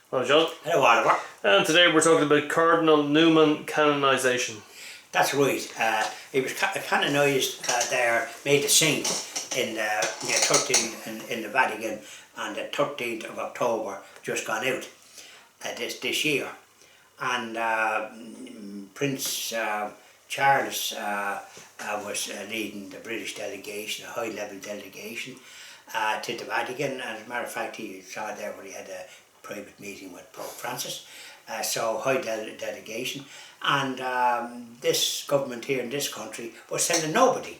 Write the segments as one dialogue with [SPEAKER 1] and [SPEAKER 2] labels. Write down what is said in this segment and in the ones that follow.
[SPEAKER 1] Hello, John.
[SPEAKER 2] Hello, Oliver.
[SPEAKER 1] And today we're talking about Cardinal Newman canonization.
[SPEAKER 2] That's right. He was canonised there, made a saint in the Vatican on the 13th of October, just gone out this year. And Prince Charles was leading the British delegation, a high-level delegation to the Vatican. As a matter of fact, he saw there where he had a private meeting with Pope Francis. So high delegation, and this government here in this country was sending nobody.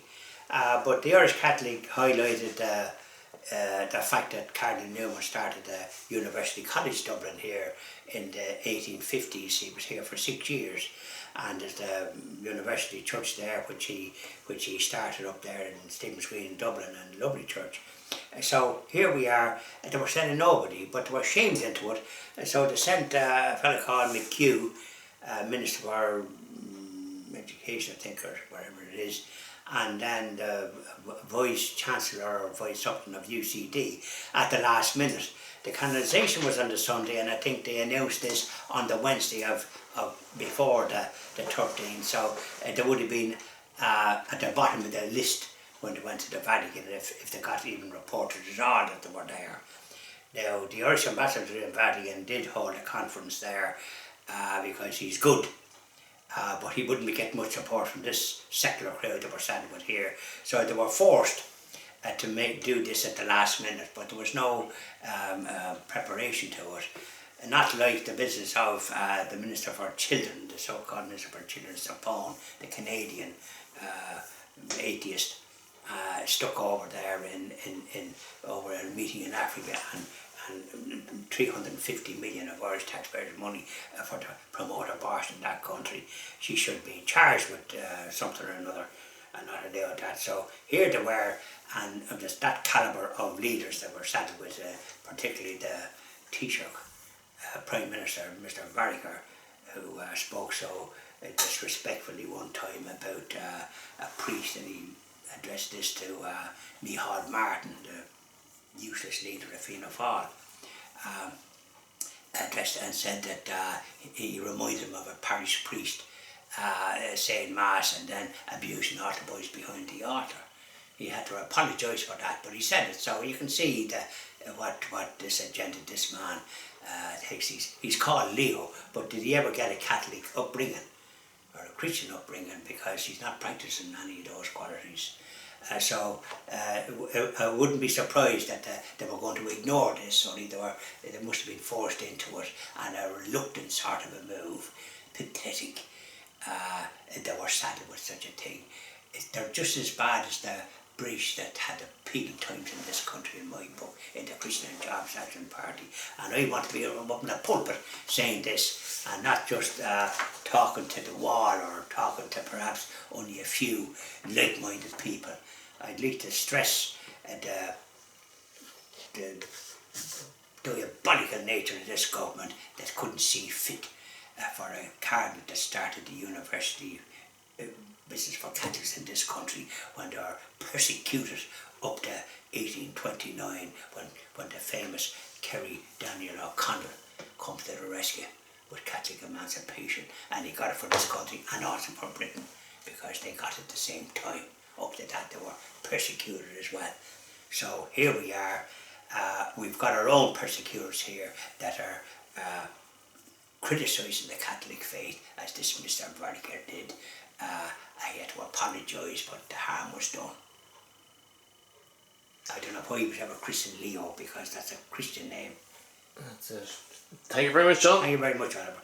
[SPEAKER 2] But the Irish Catholic highlighted the fact that Cardinal Newman started a University College Dublin here in the 1850s. He was here for 6 years, and there's the University Church there, which he started up there in Stephen's Green in Dublin, and lovely church. So here we are. They were sending nobody, but they were shamed into it. So they sent a fellow called McHugh, Minister for Education, I think, or whatever it is, and then the Vice Chancellor or Vice something of UCD at the last minute. The canonization was on the Sunday, and I think they announced this on the Wednesday of before the 13th. So there would have been at the bottom of the list when they went to the Vatican, if they got even reported at all that they were there. Now, the Irish ambassador in Vatican did hold a conference there because he's good, but he wouldn't get much support from this secular crowd that were standing with here. So they were forced to do this at the last minute, but there was no preparation to it. And not like the business of the Minister for Children, the so-called Minister for Children, Sapone, the Canadian atheist, stuck over there over a meeting in Africa, and 350 million of Irish taxpayers' money for to promote abortion in that country. She should be charged with something or another, and not allowed that. So here they were, and just that calibre of leaders that were saddled with, particularly the Taoiseach Prime Minister, Mr. Varricker, who spoke so disrespectfully one time about a priest, and he addressed this to Micheál Martin, the useless leader of Fianna Fáil, addressed and said that he reminded him of a parish priest saying mass and then abusing altar boys behind the altar. He had to apologise for that, but he said it, so you can see what this agenda, this man takes. He's called Leo, but did he ever get a Catholic upbringing or a Christian upbringing? Because he's not practicing any of those qualities. So I wouldn't be surprised that they were going to ignore this, only they must have been forced into it, and a reluctant sort of a move. Pathetic. They were saddled with such a thing. They're just as bad as the British that had the penal times in this country, in my book, in the Christian and Jobs Action Party. And I want to be up in the pulpit saying this, and not just talking to the wall or talking to perhaps only a few like-minded people. I'd like to stress the diabolical nature of this government that couldn't see fit for a cardinal that started the university business for Catholics in this country when they were persecuted up to 1829 when the famous Kerry Daniel O'Connell comes to the rescue with Catholic emancipation, and he got it for this country and also for Britain because they got it at the same time. Up to that they were persecuted as well. So here we are, we've got our own persecutors here that are criticising the Catholic faith as this Mr. Varricker did. I had to apologise, but the harm was done. I don't know why he was ever christened Leo, because that's a Christian name.
[SPEAKER 1] That's it. Thank you very much, John.
[SPEAKER 2] Thank you very much, Oliver.